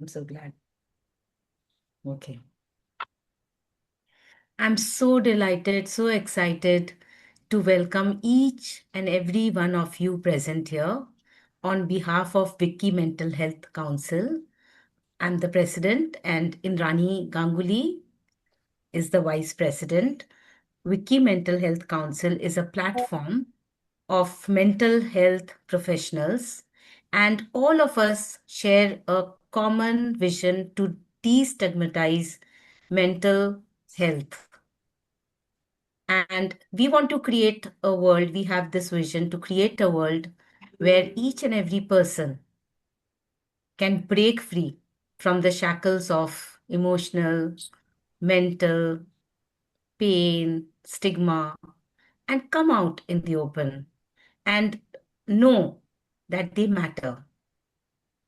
I'm so glad. Okay. I'm so delighted, so excited to welcome each and every one of you present here on behalf of Vicky Mental Health Council. I'm the president, and Indrani Ganguly is the vice president. Vicky Mental Health Council is a platform of mental health professionals, and all of us share a common vision to destigmatize mental health. And we want to create a world, we have this vision to create a world where each and every person can break free from the shackles of emotional, mental pain, stigma, and come out in the open and know that they matter.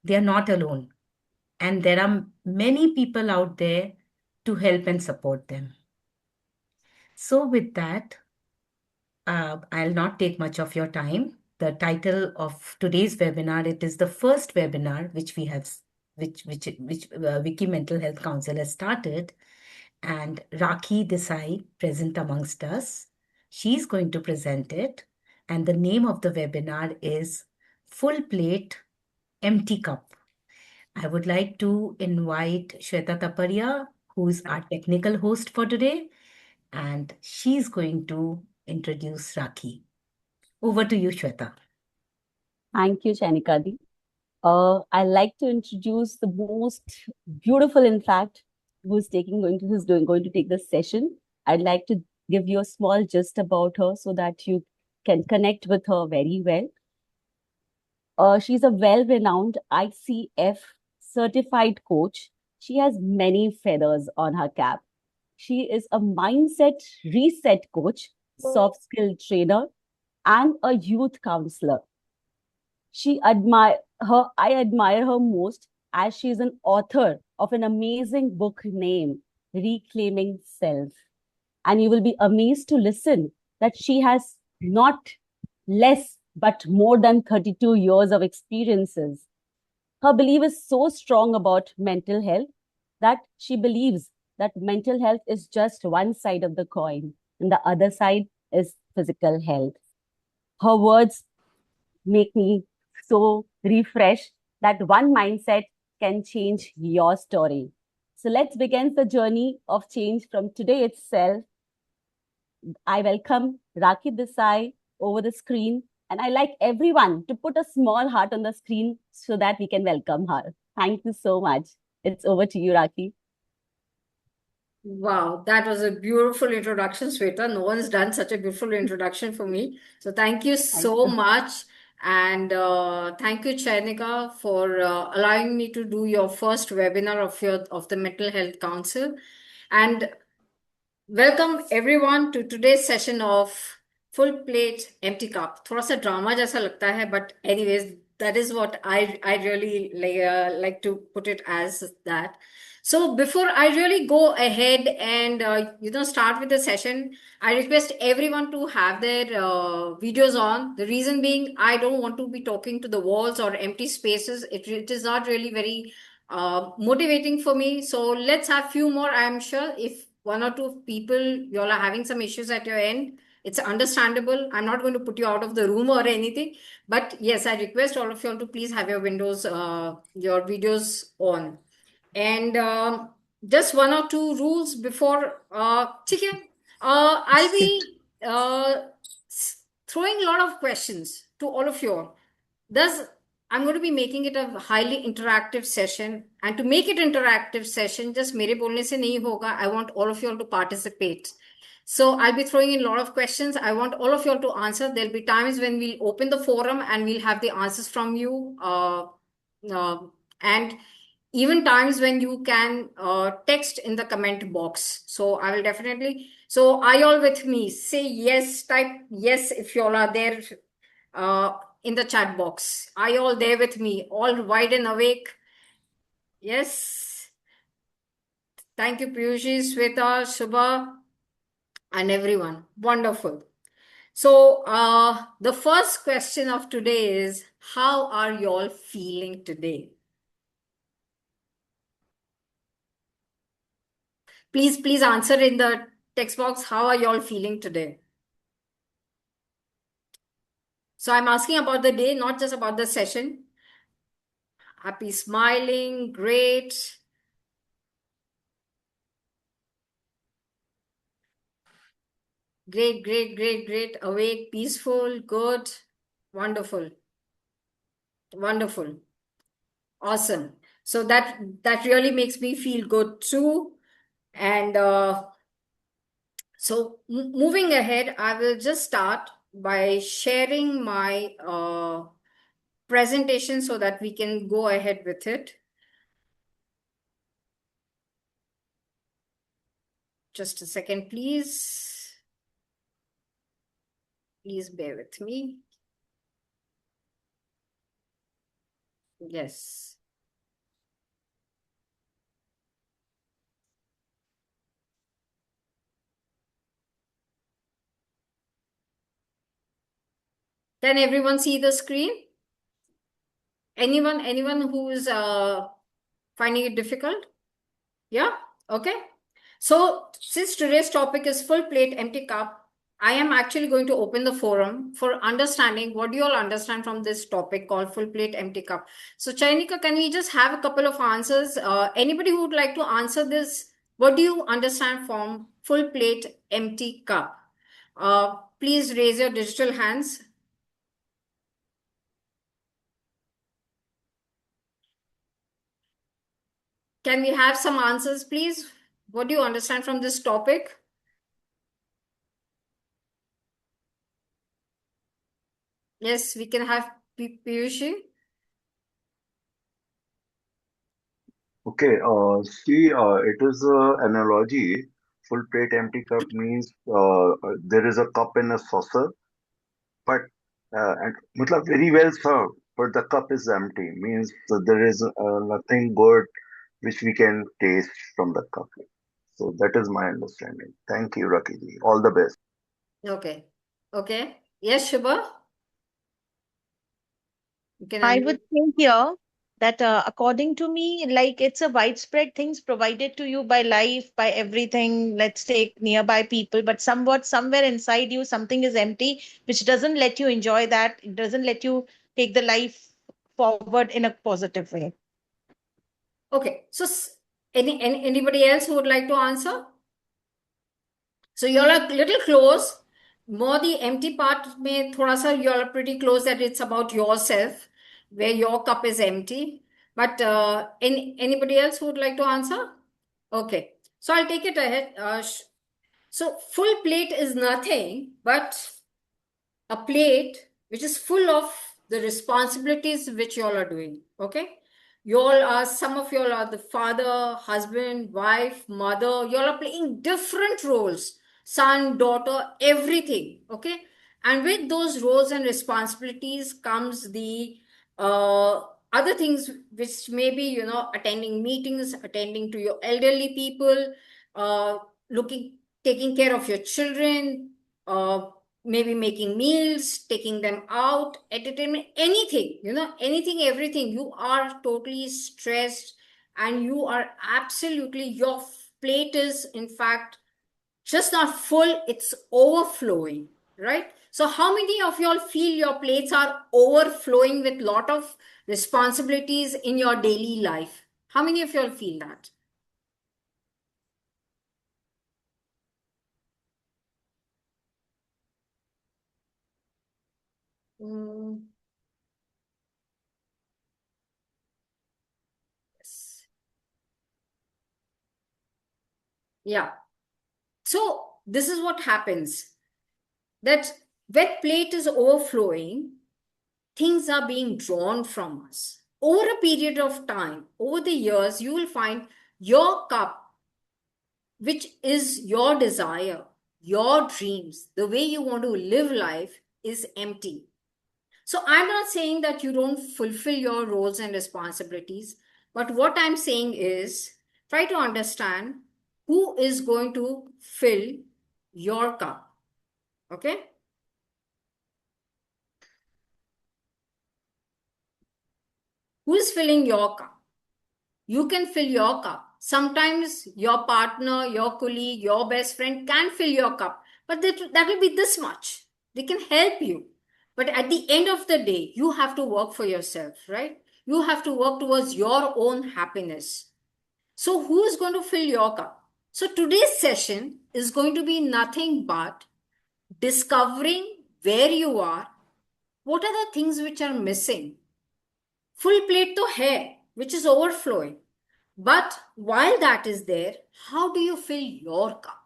They are not alone. And there are many people out there to help and support them. So, with that, I'll not take much of your time. The title of today's webinar, it is the first webinar which we have, which Wiki Mental Health Council has started, and Rakhi Desai present amongst us. She's going to present it, and the name of the webinar is Full Plate, Empty Cup. I would like to invite Shweta Taparia, who is our technical host for today, and she's going to introduce Rakhi. Over to you, Shweta. Thank you, Chanikadi. I'd like to introduce the most beautiful, in fact, going to take this session. I'd like to give you a small gist about her so that you can connect with her very well. She's a well-renowned ICF certified coach. She has many feathers on her cap. She is a mindset reset coach, soft skill trainer, and a youth counselor. I admire her most as she is an author of an amazing book named Reclaiming Self. And you will be amazed to listen that she has not less but more than 32 years of experiences. Her belief is so strong about mental health that she believes that mental health is just one side of the coin and the other side is physical health. Her words make me so refreshed that one mindset can change your story. So let's begin the journey of change from today itself. I welcome Rakhi Desai over the screen, and I like everyone to put a small heart on the screen so that we can welcome her. Thank you so much. It's over to you, Rakhi. Wow, that was a beautiful introduction, Sweta. No one's done such a beautiful introduction for me. So thank you Thank so you. much. And thank you, Chainika, for allowing me to do your first webinar of the Mental Health Council. And welcome everyone to today's session of Full Plate Empty Cup. थोड़ा सा drama जैसा लगता है, but anyways, that is what I really like to put it as that. So before I really go ahead and start with the session, I request everyone to have their videos on. The reason being, I don't want to be talking to the walls or empty spaces. It is not really very motivating for me. So let's have few more. I'm sure if one or two people you all are having some issues at your end, it's understandable. I'm not going to put you out of the room or anything, but yes, I request all of you all to please have your your videos on. And just one or two rules before ठीक है, I'll be throwing a lot of questions to all of you all. Thus, I'm going to be making it a highly interactive session. And to make it interactive session, just मेरे बोलने से नहीं होगा. I want all of you all to participate. So I'll be throwing in a lot of questions. I want all of you all to answer. There'll be times when we'll open the forum and we'll have the answers from you. And even times when you can text in the comment box. So I will definitely. So are you all with me? Say yes, type yes if you all are there. In the chat box. Are you all there with me? All wide and awake? Yes. Thank you, Piyushi, Sweta, Shubha, and everyone. Wonderful. So, the first question of today is, how are you all feeling today? Please answer in the text box. How are you all feeling today? So I'm asking about the day, not just about the session. Happy, smiling, great. Great. Awake, peaceful, good, wonderful, wonderful, awesome. So that really makes me feel good too. And so moving ahead, I will just start by sharing my presentation so that we can go ahead with it. Just a second, please. Please bear with me. Yes. Can everyone see the screen? Anyone who's finding it difficult? Yeah? Okay. So since today's topic is full plate, empty cup, I am actually going to open the forum for understanding what do you all understand from this topic called full plate, empty cup. So Chainika, can we just have a couple of answers? Anybody who would like to answer this? What do you understand from full plate, empty cup? Please raise your digital hands. Can we have some answers, please? What do you understand from this topic? Yes, we can have Piyushi. Okay, see, it is an analogy. Full plate, empty cup means there is a cup in a saucer, but and matlab very well served, but the cup is empty. Means that there is nothing good which we can taste from the cup. So that is my understanding. Thank you, Rakiji. All the best. Okay. Okay. Yes, Shubha? You can I unmute. would think here that according to me, like it's a widespread things provided to you by life, by everything. Let's take nearby people, but somewhat somewhere inside you, something is empty, which doesn't let you enjoy that. It doesn't let you take the life forward in a positive way. Okay. So anybody else who would like to answer? So you're a little close. More the empty part may thoda sa you're pretty close that it's about yourself, where your cup is empty. But anybody else who would like to answer? Okay. So I'll take it ahead. So full plate is nothing but a plate which is full of the responsibilities which you all are doing. Okay. You all are, some of you all are the father, husband, wife, mother. You all are playing different roles, son, daughter, everything. Okay. And with those roles and responsibilities comes the uh, other things which may be, attending meetings, attending to your elderly people, looking, taking care of your children, maybe making meals, taking them out, entertainment, anything, anything, everything. You are totally stressed and you are absolutely, your plate is, in fact, just not full, it's overflowing, right? So, how many of y'all feel your plates are overflowing with lot of responsibilities in your daily life? How many of y'all feel that? Mm, yes. Yeah. So this is what happens, that when plate is overflowing, things are being drawn from us. Over a period of time, over the years, you will find your cup, which is your desire, your dreams, the way you want to live life, is empty. So I'm not saying that you don't fulfill your roles and responsibilities, but what I'm saying is try to understand who is going to fill your cup. Okay? Who is filling your cup? You can fill your cup. Sometimes your partner, your colleague, your best friend can fill your cup, but that will be this much. They can help you. But at the end of the day, you have to work for yourself, right? You have to work towards your own happiness. So, who is going to fill your cup? So, today's session is going to be nothing but discovering where you are, what are the things which are missing. Full plate to hai, which is overflowing. But while that is there, how do you fill your cup?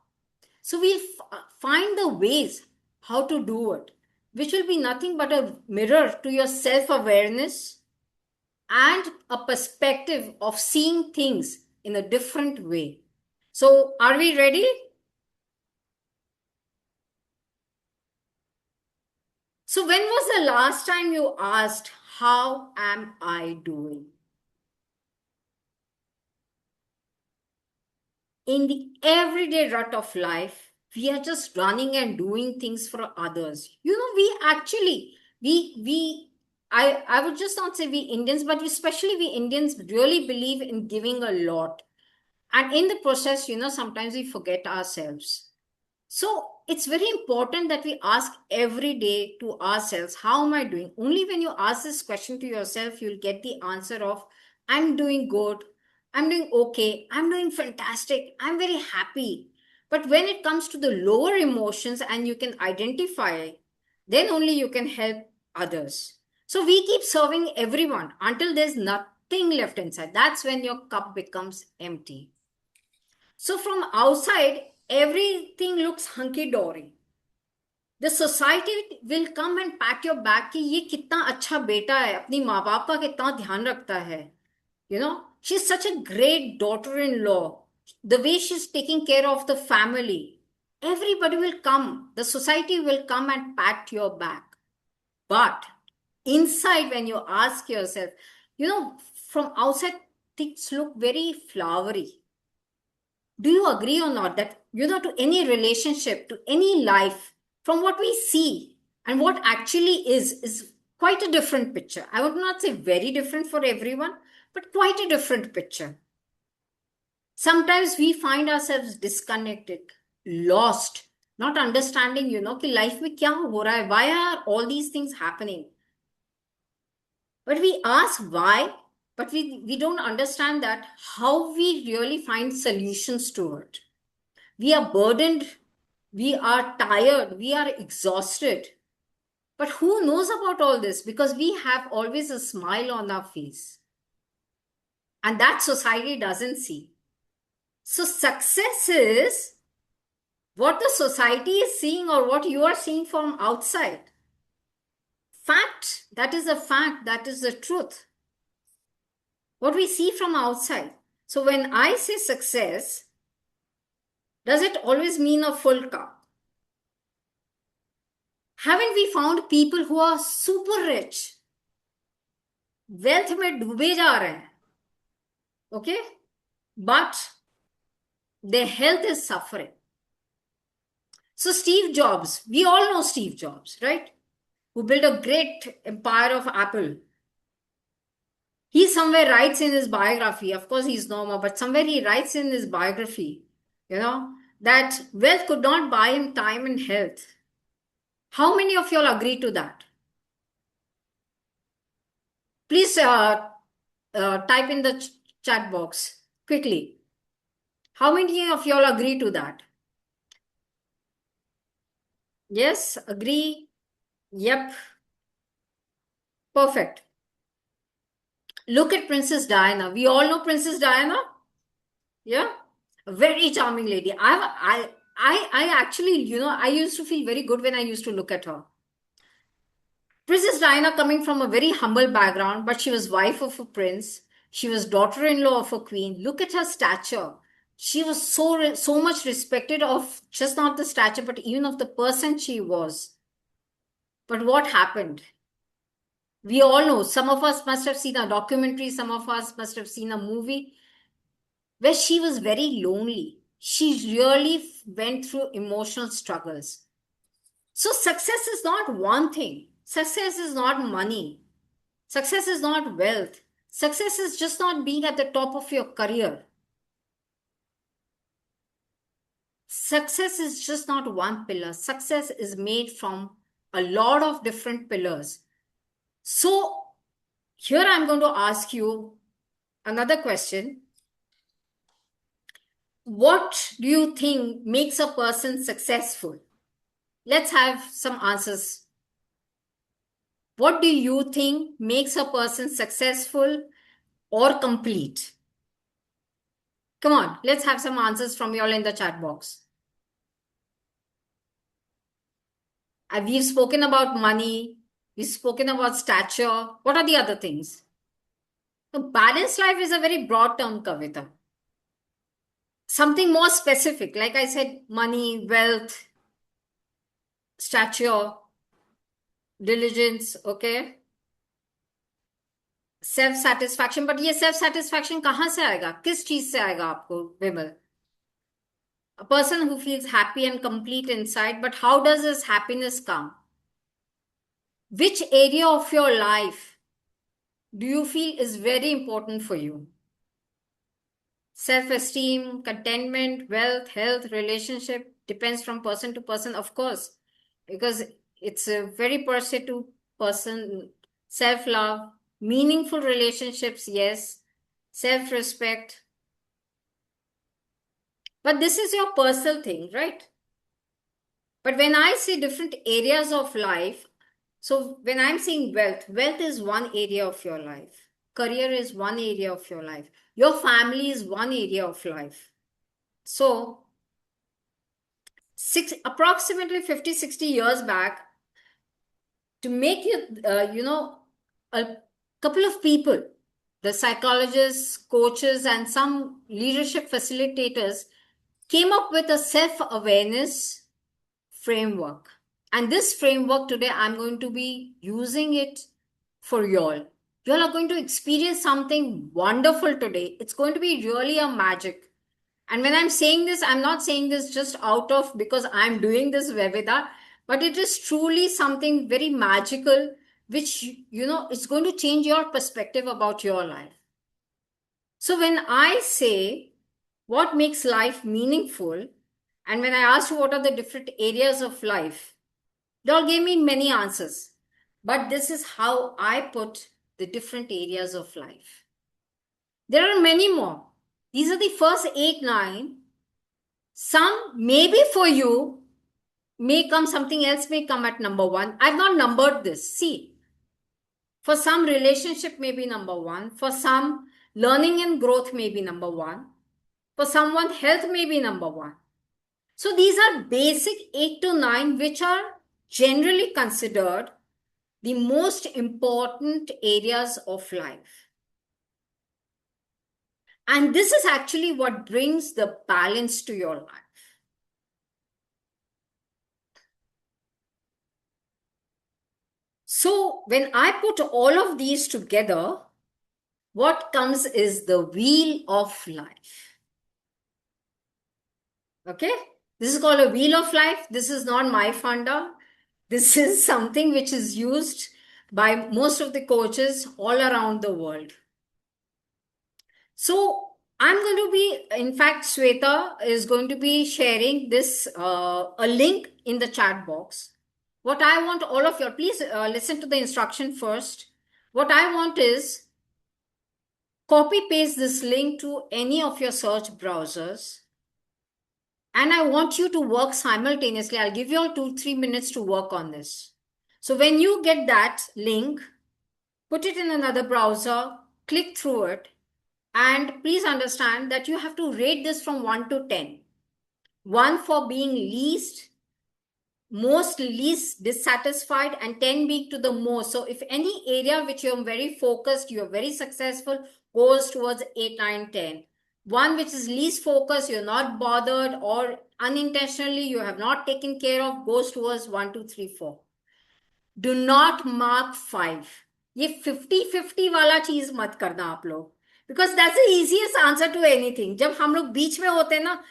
So we'll find the ways how to do it, which will be nothing but a mirror to your self awareness and a perspective of seeing things in a different way. So, are we ready? So, when was the last time you asked, how am I doing? In the everyday rut of life, we are just running and doing things for others. We actually, I would just not say we Indians, but especially we Indians really believe in giving a lot. And in the process, sometimes we forget ourselves. So it's very important that we ask every day to ourselves, how am I doing? Only when you ask this question to yourself, you'll get the answer of, I'm doing good, I'm doing okay, I'm doing fantastic, I'm very happy. But when it comes to the lower emotions and you can identify, then only you can help others. So we keep serving everyone until there's nothing left inside. That's when your cup becomes empty. So from outside, everything looks hunky-dory. The society will come and pat your back कि ये कितना अच्छा बेटा है, अपनी माँ बाप का कितना ध्यान रखता है. She's such a great daughter-in-law. The way she's taking care of the family. Everybody will come. The society will come and pat your back. But inside, when you ask yourself, from outside, things look very flowery. Do you agree or not that, to any relationship, to any life, from what we see and what actually is quite a different picture. I would not say very different for everyone, but quite a different picture. Sometimes we find ourselves disconnected, lost, not understanding, कि life में क्या हो रहा है? Why are all these things happening? But we ask why, but we don't understand that how we really find solutions to it. We are burdened, we are tired, we are exhausted. But who knows about all this? Because we have always a smile on our face. And that society doesn't see. So success is what the society is seeing or what you are seeing from outside. Fact, that is a fact, that is the truth. What we see from outside. So when I say success, does it always mean a full cup? Haven't we found people who are super rich? Wealth में डूबे जा रहे हैं. Okay? But their health is suffering. So Steve Jobs, we all know Steve Jobs, right? Who built a great empire of Apple. He somewhere writes in his biography, of course he's no more, but somewhere he writes in his biography, that wealth could not buy him time and health. How many of you all agree to that? Please type in the chat box quickly. How many of you all agree to that? Yes, agree. Yep. Perfect. Look at Princess Diana. We all know Princess Diana. Yeah, a very charming lady. I actually, I used to feel very good when I used to look at her. Princess Diana coming from a very humble background, but she was wife of a prince. She was daughter-in-law of a queen. Look at her stature. She was so much respected of just not the stature, but even of the person she was. But what happened? We all know, some of us must have seen a documentary, some of us must have seen a movie where she was very lonely. She really went through emotional struggles. So success is not one thing. Success is not money. Success is not wealth. Success is just not being at the top of your career. success is just not one pillar. Success is made from a lot of different pillars. So here I'm going to ask you another question. What do you think makes a person successful? Let's have some answers. What do you think makes a person successful or complete? Come on, let's have some answers from you all in the chat box. We've spoken about money, we've spoken about stature. What are the other things? The balanced life is a very broad term, Kavita. Something more specific, like I said, money, wealth, stature, diligence, okay? Self satisfaction. But ये self satisfaction कहां से आएगा, किस चीज से आएगा आपको, विमल? A person who feels happy and complete inside, but how does this happiness come? Which area of your life do you feel is very important for you? Self-esteem, contentment, wealth, health, relationship depends from person to person, of course, because it's a very person to person. Self-love, meaningful relationships, yes. Self-respect. But this is your personal thing, right? But when I say different areas of life, so when I'm saying wealth, wealth is one area of your life. Career is one area of your life. Your family is one area of life. So approximately 50, 60 years back, to make it, a couple of people, the psychologists, coaches, and some leadership facilitators came up with a self-awareness framework. And this framework today, I'm going to be using it for y'all. Y'all are going to experience something wonderful today. It's going to be really a magic. And when I'm saying this, I'm not saying this just out of because I'm doing this webinar, but it is truly something very magical, which, it's going to change your perspective about your life. So when I say what makes life meaningful, and when I asked you what are the different areas of life, they all gave me many answers. But this is how I put the different areas of life. There are many more. These are the first 8, 9. Some maybe for you may come, something else may come at number 1. I've not numbered this. See, for some, relationship may be number 1. For some, learning and growth may be number 1. For someone, health may be number 1. So these are basic 8 to 9, which are generally considered the most important areas of life. And this is actually what brings the balance to your life. So when I put all of these together, what comes is the wheel of life. Okay? This is called a wheel of life. This is not my funda. This is something which is used by most of the coaches all around the world. So I'm going to be, in fact, Sweta is going to be sharing this, a link in the chat box. What I want all of you, please listen to the instruction first. What I want is copy paste this link to any of your search browsers. And I want you to work simultaneously. I'll give you all 2-3 minutes to work on this. So when you get that link, put it in another browser, click through it. And please understand that you have to rate this from 1 to 10. 1 for being most least dissatisfied, and 10 being to the most. So if any area which you're very focused, you're very successful, goes towards 8, 9, 10. 1 which is least focused, you're not bothered, or unintentionally you have not taken care of, goes towards 1, 2, 3, 4. Do not mark 5. ये 50-50 वाला चीज मत करना आप लोग, because that's the easiest answer to anything. जब हम लोग बीच में होते हैं ना,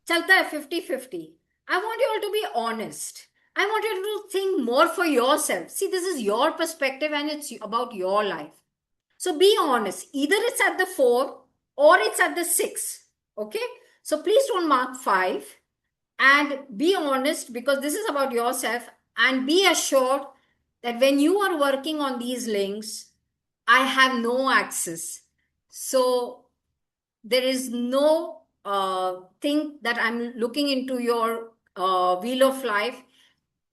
चलता है 50-50. I want you all to be honest. I want you to think more for yourself. See, this is your perspective and it's about your life. So be honest. Either it's at the 4 or it's at the 6. Okay? So please don't mark 5. and be honest, because this is about yourself, and be assured that when you are working on these links, I have no access. So there is no thing that I'm looking into your wheel of life.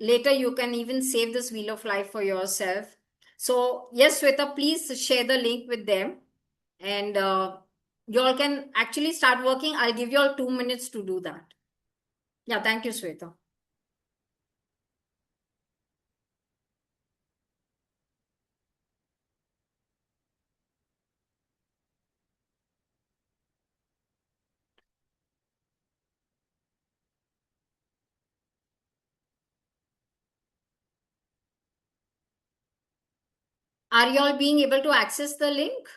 Later, you can even save this wheel of life for yourself. So, yes, Sweta, please share the link with them, and you all can actually start working. I'll give you all 2 minutes to do that. Yeah, thank you, Sweta. Are you all being able to access the link?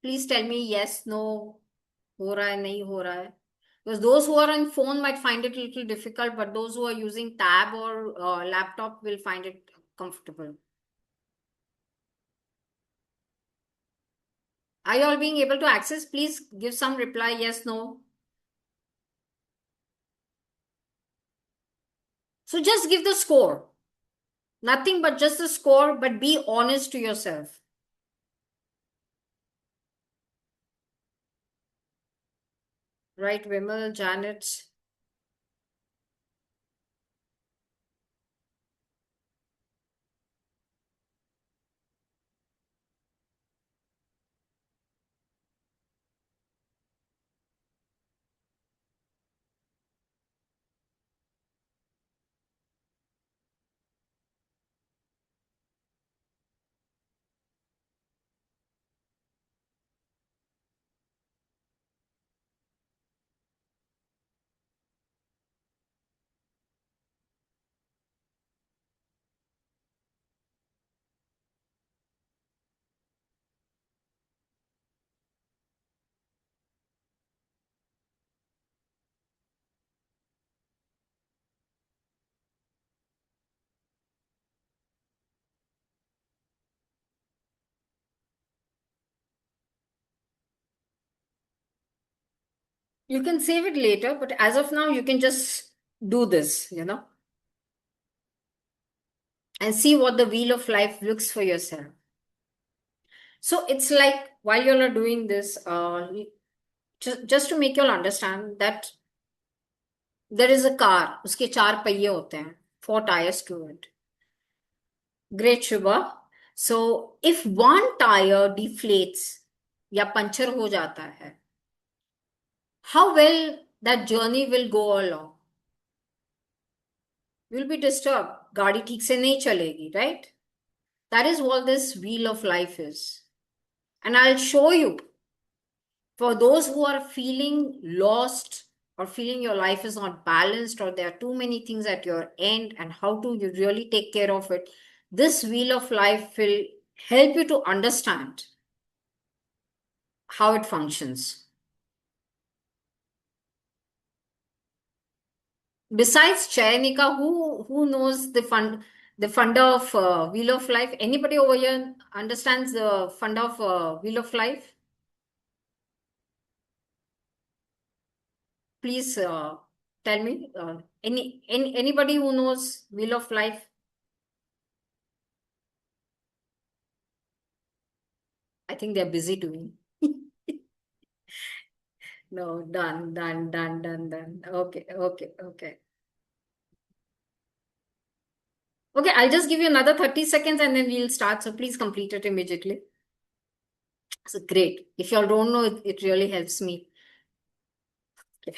Please tell me yes, no, हो रहा है, नहीं हो रहा है. Because those who are on phone might find it a little difficult, but those who are using tab or laptop will find it comfortable. Are you all being able to access? Please give some reply, yes, no. So just give the score. Nothing but just the score, but be honest to yourself. Right, Vimal, Janet. You can save it later, but as of now, you can just do this, and see what the wheel of life looks for yourself. So it's like while you all are doing this, just to make you all understand that there is a car, उसके 4 पहिए होते हैं, 4 tires to it. Great, Shubha. So if one tire deflates या puncture हो जाता है, how well that journey will go along? You'll be disturbed. गाड़ी ठीक से नहीं चलेगी, right? That is what this wheel of life is. And I'll show you, for those who are feeling lost or feeling your life is not balanced or there are too many things at your end and how to you really take care of it, this wheel of life will help you to understand how it functions. Besides Chayanika, who knows the funder of Wheel of Life? Anybody over here understands the funder of Wheel of Life? Please tell me. Anybody who knows Wheel of Life? I think they're busy doing. No, done. Okay. Okay, I'll just give you another 30 seconds and then we'll start. So please complete it immediately. So great. If y'all don't know, it really helps me. Okay.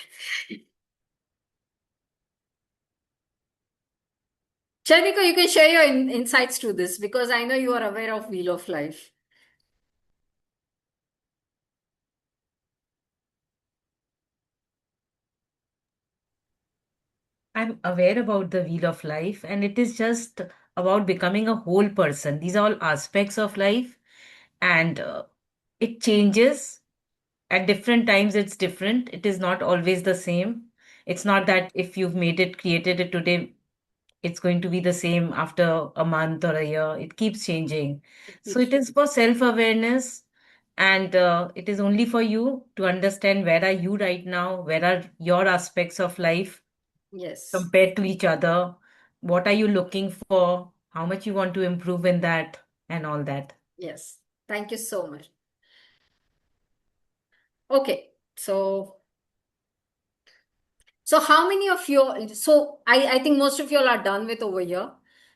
Chanika, you can share your insights to this because I know you are aware of Wheel of Life. I'm aware about the wheel of life, and it is just about becoming a whole person. These are all aspects of life, and it changes at different times. It's different. It is not always the same. It's not that if you've created it today, it's going to be the same after a month or a year. It keeps changing. So it is for self-awareness And it is only for you to understand where are you right now, where are your aspects of life Yes. compared to each other, what are you looking for, how much you want to improve in that, and all that. Yes. Thank you so much. Okay. So how many of you, so I think most of you all are done with over here.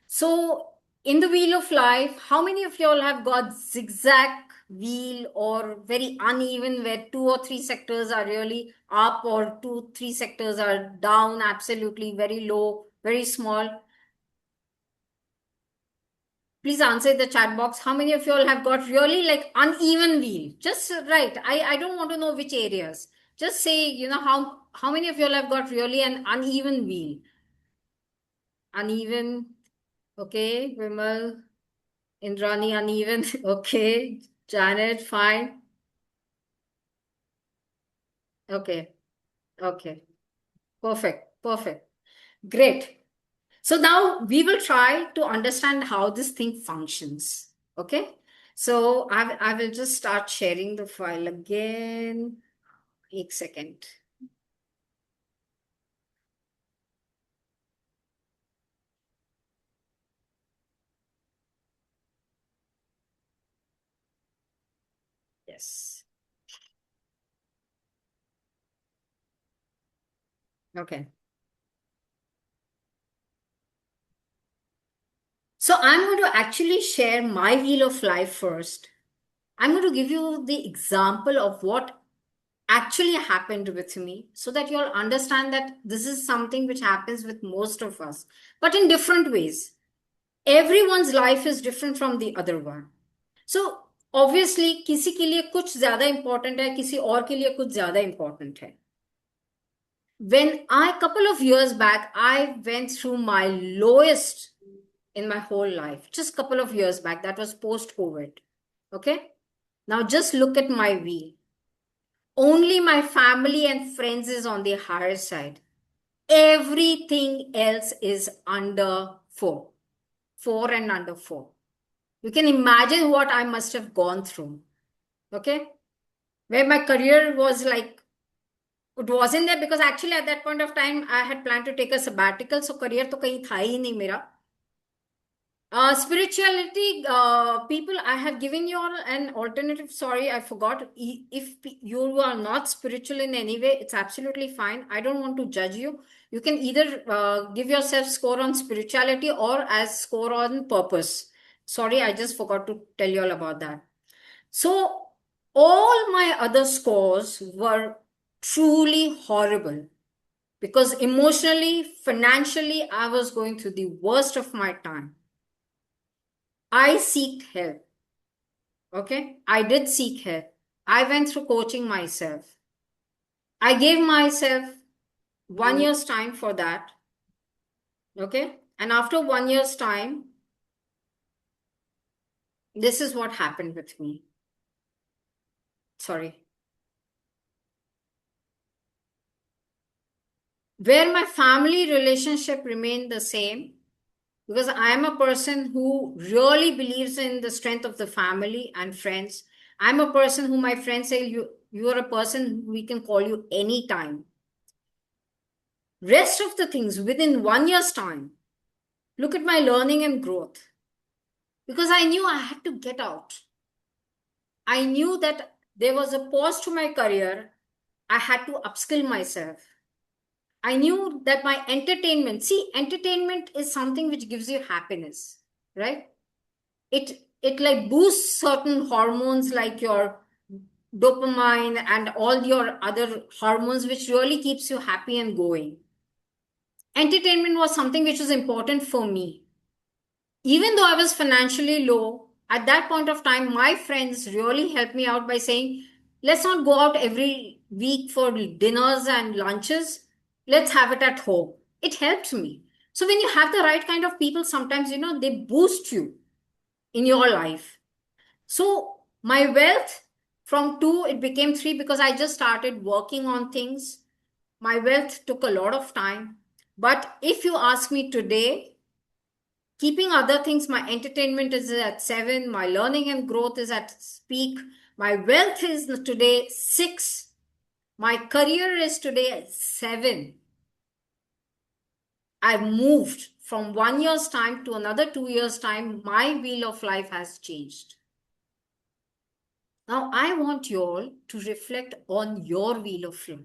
So in the wheel of life, how many of you all have got zigzag wheel or very uneven where two or three sectors are really up or two, three sectors are down, absolutely very low, very small? Please answer in the chat box. How many of you all have got really like uneven wheel? Just right. I don't want to know which areas. Just say, how many of you all have got really an uneven wheel? Uneven. Okay. Vimal, Indrani, uneven. Okay. Janet, fine. Okay. Okay. Perfect. Perfect. Great. So now we will try to understand how this thing functions. Okay. So I will just start sharing the file again. One second. Yes. Okay. So I'm going to actually share my wheel of life first. I'm going to give you the example of what actually happened with me so that you'll understand that this is something which happens with most of us, but in different ways. Everyone's life is different from the other one. So obviously किसी के लिए कुछ ज्यादा important है, किसी और के लिए कुछ ज्यादा important है. When couple of years back, I went through my lowest in my whole life, just couple of years back. That was post COVID. Okay. Now just look at my wheel. Only my family and friends is on the higher side. Everything else is under 4. 4 and under 4. You can imagine what I must have gone through. Okay. Where my career was like, it wasn't there because actually at that point of time I had planned to take a sabbatical. So career to kahin tha hi nahi mera. Spirituality, people, I have given you all an alternative. Sorry, I forgot. If you are not spiritual in any way, it's absolutely fine. I don't want to judge you. You can either give yourself score on spirituality or as score on purpose. Sorry, I just forgot to tell you all about that. So all my other scores were truly horrible because emotionally, financially, I was going through the worst of my time. I seek help. Okay. I did seek help. I went through coaching myself. I gave myself 1 year's time for that. Okay. And after 1 year's time, this is what happened with me. Sorry. Where my family relationship remained the same, because I am a person who really believes in the strength of the family and friends. I'm a person who my friends say, you are a person we can call you anytime. Rest of the things within 1 year's time, look at my learning and growth. Because I knew I had to get out. I knew that there was a pause to my career. I had to upskill myself. I knew that my entertainment, see, entertainment is something which gives you happiness, right? It like boosts certain hormones like your dopamine and all your other hormones, which really keeps you happy and going. Entertainment was something which was important for me. Even though I was financially low, at that point of time, my friends really helped me out by saying, let's not go out every week for dinners and lunches. Let's have it at home. It helped me. So when you have the right kind of people, sometimes, they boost you in your life. So my wealth from 2, it became 3 because I just started working on things. My wealth took a lot of time. But if you ask me today, keeping other things, my entertainment is at 7, my learning and growth is at peak, My wealth is today 6. My career is today 7. I've moved from 1 year's time to another 2 years' time. My wheel of life has changed. Now, I want you all to reflect on your wheel of life.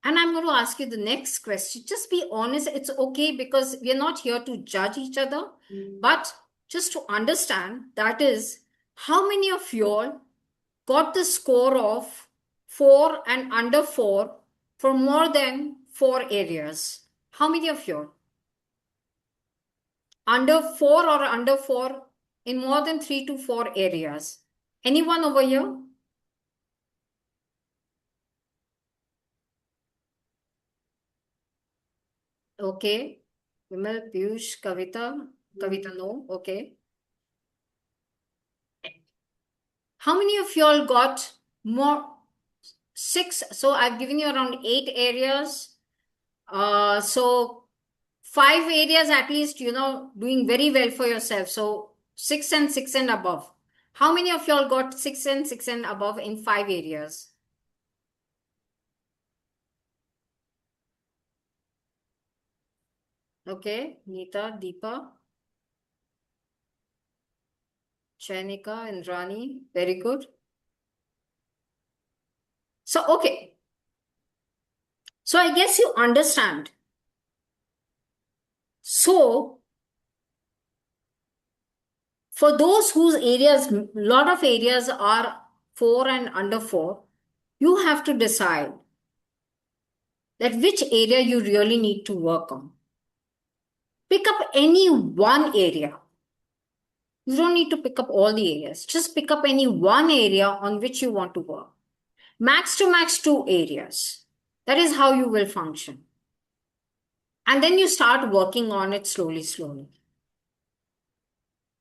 And I'm going to ask you the next question. Just be honest. It's okay, because we're not here to judge each other, but just to understand, that is, how many of you all got the score of 4 and under 4 for more than 4 areas? How many of you all? Under 4 or under 4 in more than 3 to 4 areas? Anyone over here? Okay. Vimal, Piyush, Kavita. Kavita, no. Okay. How many of you all got more? 6. So I've given you around 8 areas. So 5 areas at least, doing very well for yourself. So 6 and 6 and above. How many of you all got 6 and 6 and above in 5 areas? Okay, Neeta, Deepa, Chainika, and Rani. Very good. So, okay. So I guess you understand. So, for those whose areas, lot of areas are 4 and under 4, you have to decide that which area you really need to work on. Pick up any one area. You don't need to pick up all the areas. Just pick up any one area on which you want to work. Max to max 2 areas. That is how you will function. And then you start working on it slowly, slowly.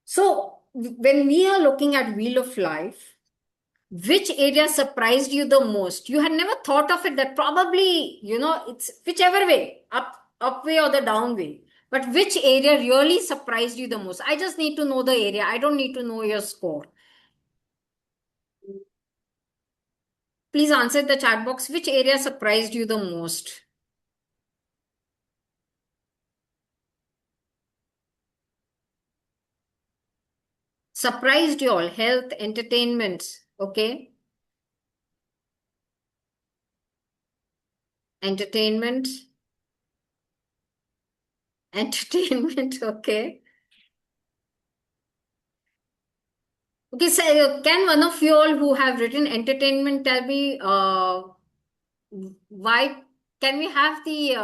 So when we are looking at Wheel of Life, which area surprised you the most? You had never thought of it, that probably, it's whichever way, up way or the down way. But which area really surprised you the most? I just need to know the area. I don't need to know your score. Please answer the chat box. Which area surprised you the most? Surprised you all. Health, entertainment. Okay. Entertainment. Entertainment. Okay. Okay, so can one of you all who have written entertainment tell me why? Can we have the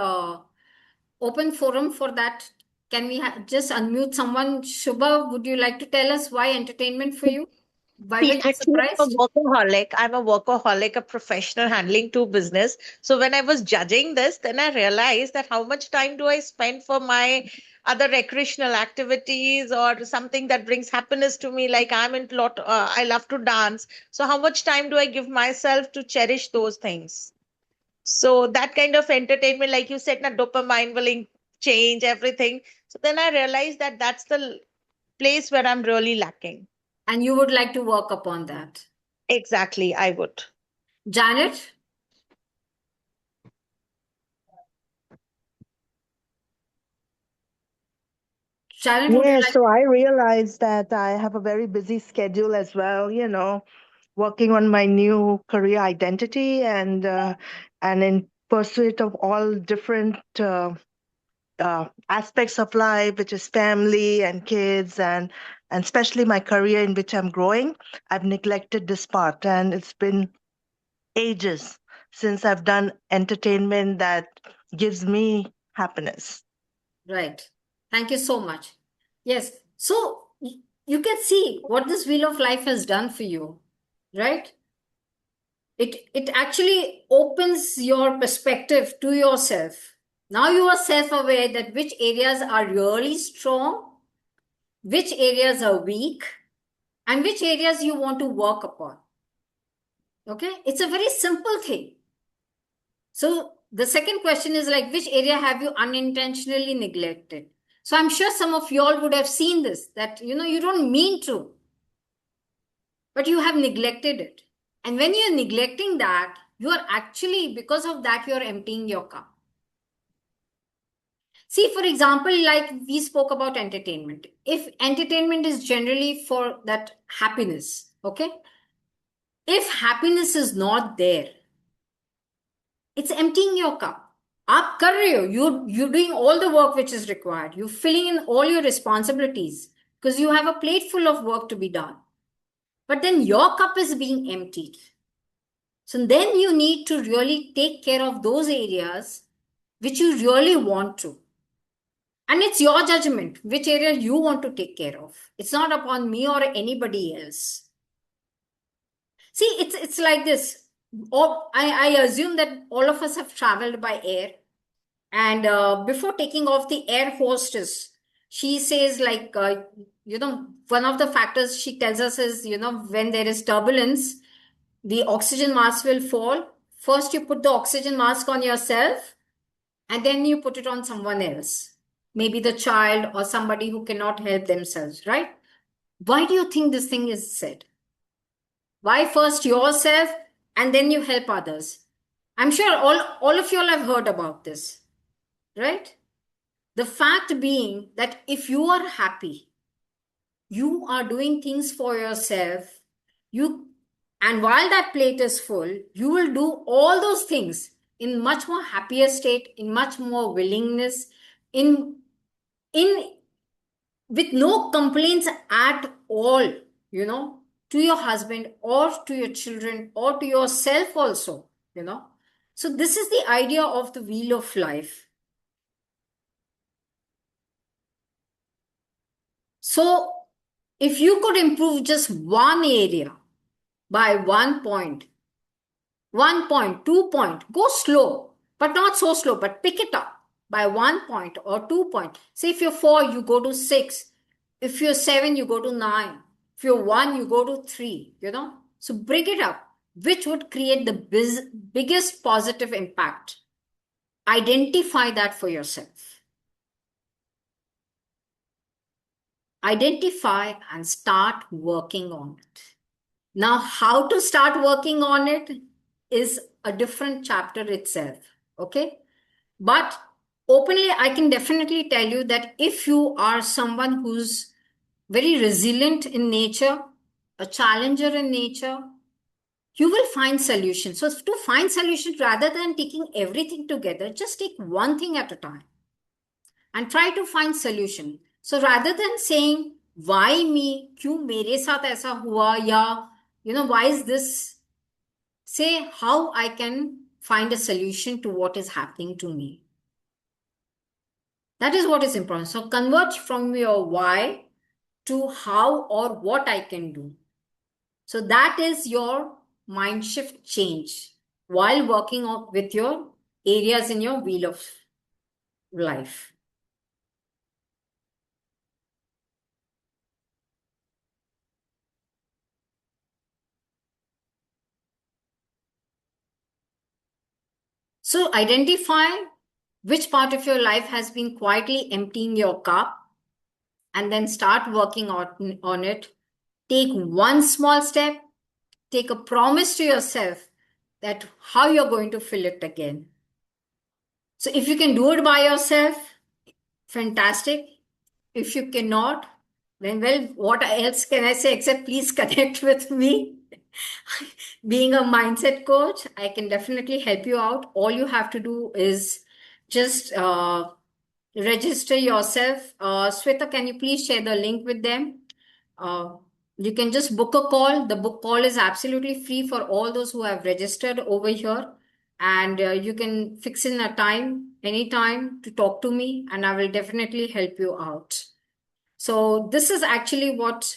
open forum for that? Can we just unmute someone? Shubha, would you like to tell us why entertainment for you? Why were See, you actually, I'm a surprised? workaholic. I'm a workaholic, a professional handling 2 business. So when I was judging this, then I realized that how much time do I spend for my other recreational activities or something that brings happiness to me? Like I love to dance. So how much time do I give myself to cherish those things? So that kind of entertainment, like you said, na dopamine will change everything. So then I realized that that's the place where I'm really lacking. And you would like to work upon that. Exactly, I would. Janet? Janet, would you Yeah, like? so I realized that I have a very busy schedule as well, working on my new career identity and in pursuit of all different aspects of life, which is family and kids and especially my career in which I'm growing. I've neglected this part, and it's been ages since I've done entertainment that gives me happiness. Right. Thank you so much. Yes. So you can see what this Wheel of Life has done for you, right? It actually opens your perspective to yourself. Now you are self-aware that which areas are really strong, which areas are weak, and which areas you want to work upon. Okay? It's a very simple thing. So the second question is like, which area have you unintentionally neglected? So I'm sure some of you all would have seen this, that you don't mean to. but you have neglected it. And when you're neglecting that, you are actually, because of that, you're emptying your cup. See, for example, like we spoke about entertainment. If entertainment is generally for that happiness, okay? If happiness is not there, it's emptying your cup. आप कर रहे हो, you're doing all the work which is required. You're filling in all your responsibilities because you have a plate full of work to be done. But then your cup is being emptied. So then you need to really take care of those areas which you really want to. And it's your judgment which area you want to take care of. It's not upon me or anybody else. See, it's like this. I assume that all of us have traveled by air. And before taking off, the air hostess, she says, like, one of the factors she tells us is, when there is turbulence, the oxygen mask will fall. First, you put the oxygen mask on yourself, and then you put it on someone else, maybe the child or somebody who cannot help themselves, right? Why do you think this thing is said? Why first yourself and then you help others? I'm sure all of you all have heard about this, right? The fact being that if you are happy, you are doing things for yourself, and while that plate is full, you will do all those things in much more happier state, in much more willingness, in with no complaints at all, to your husband or to your children or to yourself also, So this is the idea of the wheel of life. So if you could improve just one area by 1 point, 1 point, 2 point, go slow, but not so slow, but pick it up by 1 point or 2 point. Say if you're 4, you go to 6. If you're 7, you go to 9. If you're 1, you go to 3, So bring it up, which would create the biggest positive impact. Identify that for yourself. Identify and start working on it. Now, how to start working on it is a different chapter itself, okay? But openly, I can definitely tell you that if you are someone who's very resilient in nature, a challenger in nature, you will find solutions. So to find solutions, rather than taking everything together, just take one thing at a time and try to find solution. So rather than saying, why me? Kyun mere saath aisa hua? Ya, why is this? Say how I can find a solution to what is happening to me. That is what is important. So convert from your why to how or what I can do. So that is your mind shift change while working with your areas in your wheel of life. So identify which part of your life has been quietly emptying your cup and then start working on it. Take one small step. Take a promise to yourself that how you're going to fill it again. So if you can do it by yourself, fantastic. If you cannot, then well, what else can I say except please connect with me. Being a mindset coach, I can definitely help you out. All you have to do is just register yourself. Sweta, can you please share the link with them? You can just book a call. The book call is absolutely free for all those who have registered over here. And you can fix in a time, anytime to talk to me, and I will definitely help you out. So this is actually what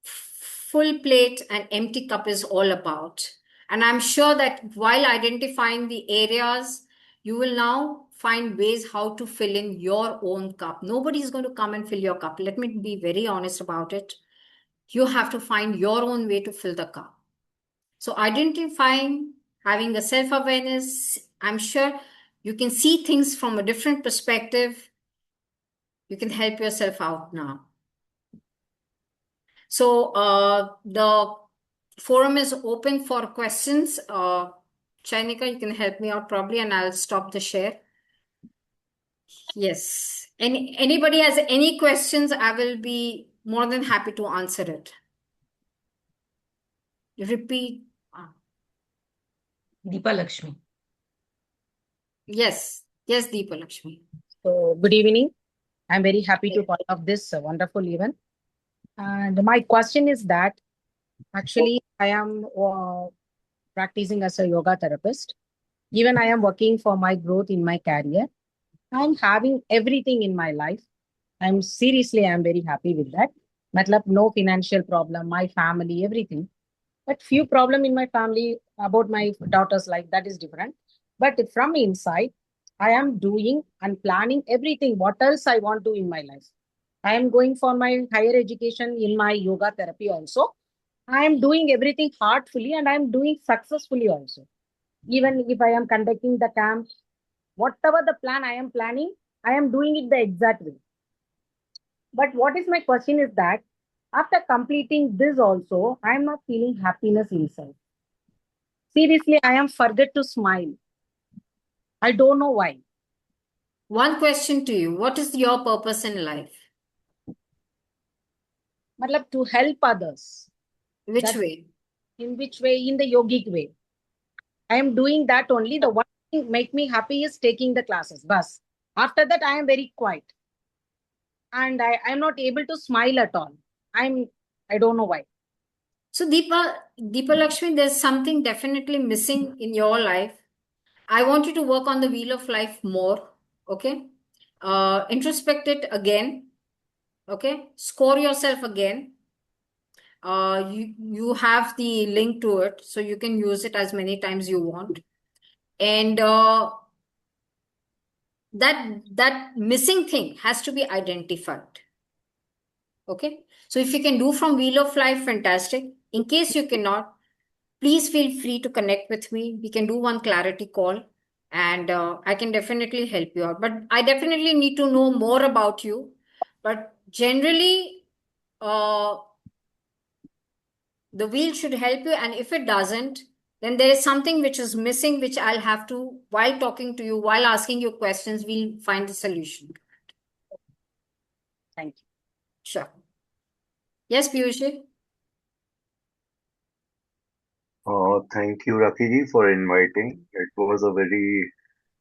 full plate and empty cup is all about. And I'm sure that while identifying the areas, you will now find ways how to fill in your own cup. Nobody is going to come and fill your cup. Let me be very honest about it. You have to find your own way to fill the cup. So identifying, having a self-awareness, I'm sure you can see things from a different perspective. You can help yourself out now. So the forum is open for questions. Chainika, you can help me out probably, and I'll stop the share. Yes. Anybody has any questions, I will be more than happy to answer it. Repeat. Deepa Lakshmi. Yes. Yes, Deepa Lakshmi. So, good evening. I'm very happy to part of this wonderful event. And my question is that actually I am practicing as a yoga therapist. Even I am working for my growth in my career. I'm having everything in my life. I'm very happy with that. Matlab, no financial problem, my family, everything. But few problem in my family about my daughter's life, that is different. But from inside, I am doing and planning everything. What else I want to in my life? I am going for my higher education in my yoga therapy also. I am doing everything heartfully and I am doing successfully also. Even if I am conducting the camp, whatever the plan I am planning, I am doing it the exact way. But what is my question is that after completing this also, I am not feeling happiness inside. Seriously, I am forget to smile. I don't know why. One question to you. What is your purpose in life? Matlab, to help others. Which That- way? In which way? In the yogic way. I am doing that only. The one thing make me happy is taking the classes. Bus. After that, I am very quiet. And I am not able to smile at all. I don't know why. So Deepa Lakshmi, there's something definitely missing in your life. I want you to work on the wheel of life more. Okay. Introspect it again. Okay. Score yourself again. You have the link to it, so you can use it as many times you want. And that missing thing has to be identified. Okay. So if you can do from Wheel of Life, fantastic. In case you cannot, please feel free to connect with me. We can do one clarity call and I can definitely help you out. But I definitely need to know more about you. But generally, the wheel should help you. And if it doesn't, then there is something which is missing, which I'll have to, while talking to you, while asking you questions, we'll find the solution. Thank you. Sure. Yes, Piyushi? Thank you, Rakiji, for inviting. It was a very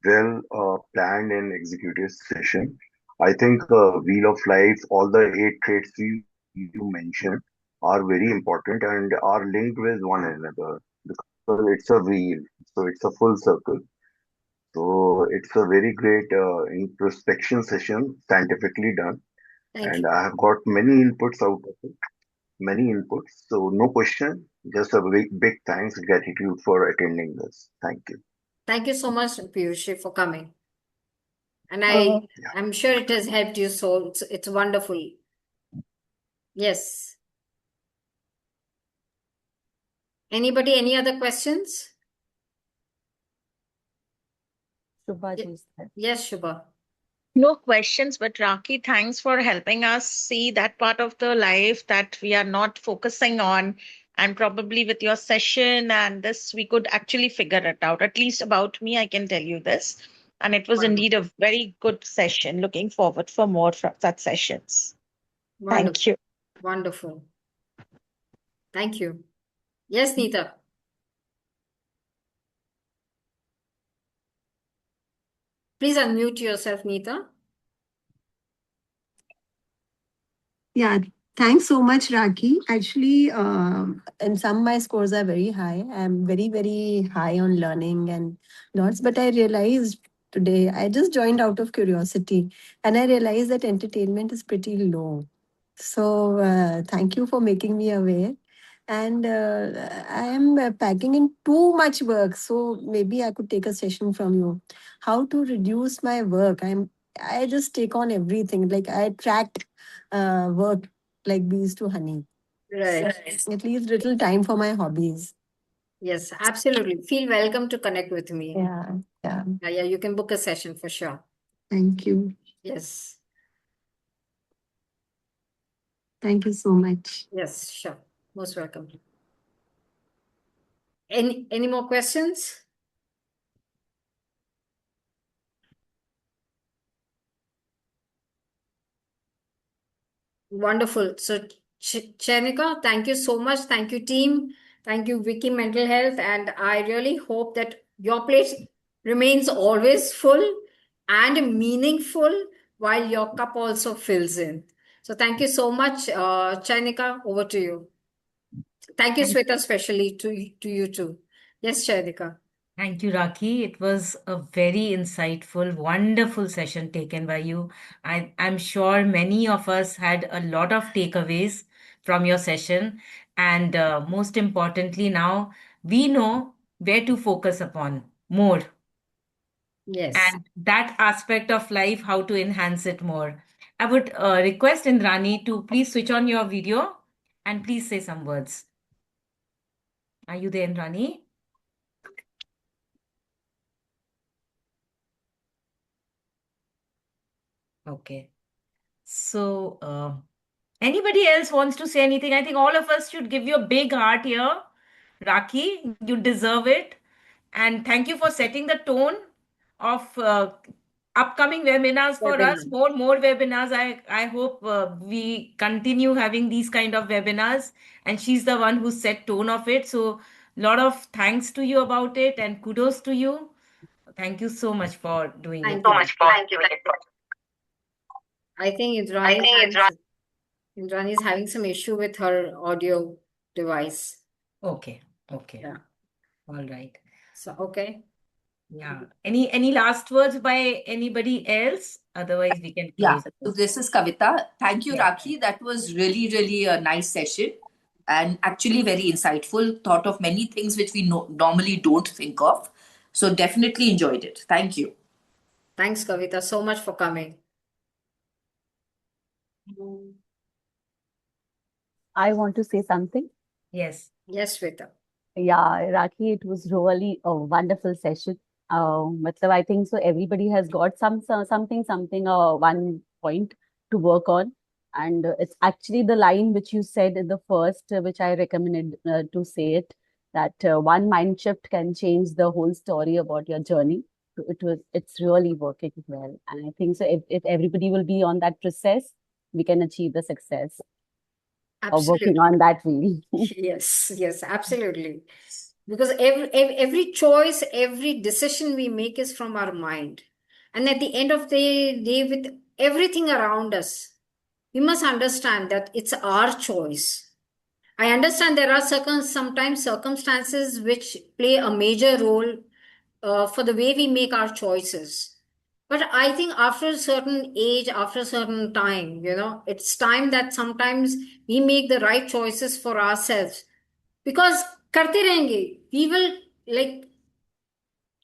well planned and executed session. I think Wheel of Life, all the 8 traits you mentioned are very important and are linked with one another because it's a wheel, so it's a full circle. So it's a very great introspection session, scientifically done, Thank and you. I have got many inputs out of it. Many inputs. So no question, just a big thanks, gratitude for attending this. Thank you. Thank you so much, Piyushi, for coming. And Uh, I'm sure it has helped you. So it's wonderful. Yes. Anybody, any other questions? Shubha Ye- ji is there. Yes, Shubha. No questions, but Raki, thanks for helping us see that part of the life that we are not focusing on. And probably with your session and this, we could actually figure it out. At least about me, I can tell you this. And it was Wonderful. indeed a very good session. Looking forward for more such sessions. Wonderful. Thank you. Wonderful. Thank you. Yes, Neeta. Please unmute yourself, Neeta. Yeah, thanks so much, Raki. Actually, in some my scores are very high. I'm very, very high on learning and notes. But I realized today, I just joined out of curiosity, and I realized that entertainment is pretty low. So thank you for making me aware. And I am packing in too much work, so maybe I could take a session from you. How to reduce my work? I just take on everything. Like I tracked work like bees to honey. So Right. at least little time for my hobbies. Yes, absolutely. Feel welcome to connect with me. Yeah, yeah. Yeah, you can book a session for sure. Thank you. Yes. Thank you so much. Yes, sure. Most welcome. Any more questions? Wonderful. So, Chenika, thank you so much. Thank you, team. Thank you, Wiki Mental Health. And I really hope that your plate remains always full and meaningful while your cup also fills in. So, thank you so much, Chenika. Over to you. Thank you, Sweta, especially to you too. Yes, Chenika. Thank you, Rakhi. It was a very insightful, wonderful session taken by you. I'm sure many of us had a lot of takeaways from your session. And most importantly, now we know where to focus upon more. Yes. And that aspect of life, how to enhance it more. I would request Indrani to please switch on your video and please say some words. Are you there, Indrani? Okay. So, anybody else wants to say anything? I think all of us should give you a big heart here. Rakhi, you deserve it. And thank you for setting the tone of upcoming webinars for us. More webinars. I hope we continue having these kind of webinars. And she's the one who set tone of it. So, lot of thanks to you about it and kudos to you. Thank you so much for doing Thank it. you so much. Thank you. I think Indrani is having some issue with her audio device. Okay. Yeah. All right. So, okay. Yeah. Any last words by anybody else? Otherwise, we can Yeah. close. So this is Kavita. Thank you, Yeah. Rakhi. That was really a nice session and actually very insightful. Thought of many things which we normally don't think of. So definitely enjoyed it. Thank you. Thanks, Kavita, so much for coming. I want to say something. Yes. Yes, Sweta. Yeah, Rakhi, it was really a wonderful session. Matlab, I think so. Everybody has got something, one point to work on, and it's actually the line which you said in the first, which I recommended to say it, that one mind shift can change the whole story about your journey. So it's really working well, and I think so. If everybody will be on that process, we can achieve the success of working Absolutely. on that wheel. Yes, absolutely. Because every choice, every decision we make is from our mind. And at the end of the day, with everything around us, we must understand that it's our choice. I understand there are sometimes circumstances which play a major role for the way we make our choices. But I think after a certain age, after a certain time, it's time that sometimes we make the right choices for ourselves. Because karte rahenge, we will like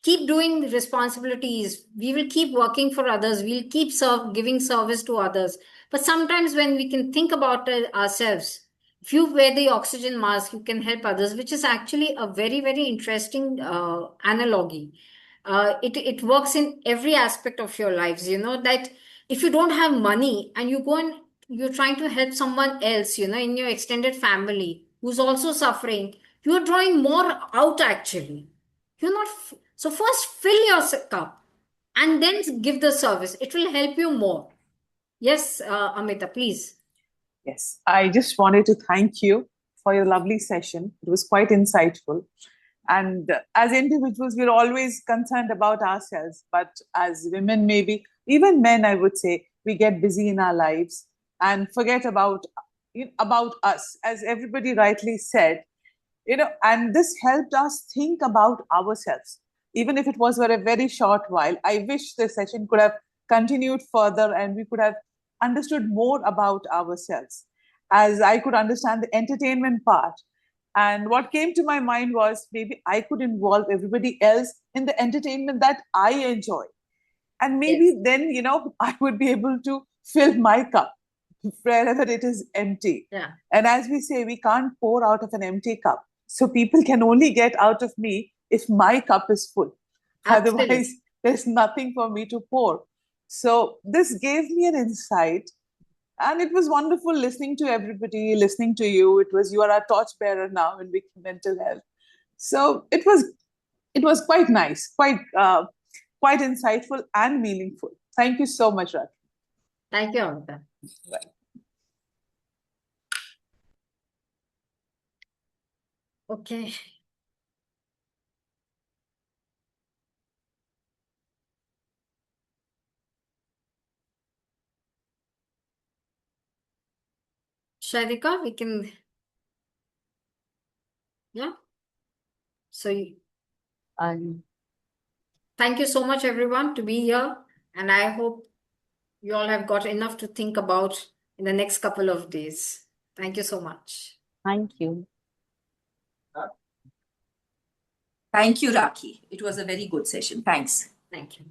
keep doing the responsibilities. We will keep working for others. We'll keep giving service to others. But sometimes when we can think about ourselves, if you wear the oxygen mask, you can help others, which is actually a very, very interesting analogy. It works in every aspect of your lives, that if you don't have money and you go and you're trying to help someone else, in your extended family who's also suffering, you're drawing more out actually. You're not, so first fill your cup and then give the service. It will help you more. Yes, Amita, please. Yes, I just wanted to thank you for your lovely session. It was quite insightful. And as individuals, we're always concerned about ourselves. But as women, maybe, even men, I would say, we get busy in our lives and forget about us. As everybody rightly said, and this helped us think about ourselves. Even if it was for a very short while, I wish the session could have continued further and we could have understood more about ourselves, as I could understand the entertainment part. And what came to my mind was maybe I could involve everybody else in the entertainment that I enjoy. And maybe then, I would be able to fill my cup wherever it is empty. Yeah. And as we say, we can't pour out of an empty cup. So people can only get out of me if my cup is full. Absolutely. Otherwise, there's nothing for me to pour. So this gave me an insight. And it was wonderful listening to everybody, listening to you. You are our torchbearer now in Wiki Mental Health. So it was quite nice, quite insightful and meaningful. Thank you so much, Rakhi. Thank you, Amita. Okay. Sharika, we can, yeah. So thank you so much, everyone, to be here. And I hope you all have got enough to think about in the next couple of days. Thank you so much. Thank you. Thank you, Rakhi. It was a very good session. Thanks. Thank you.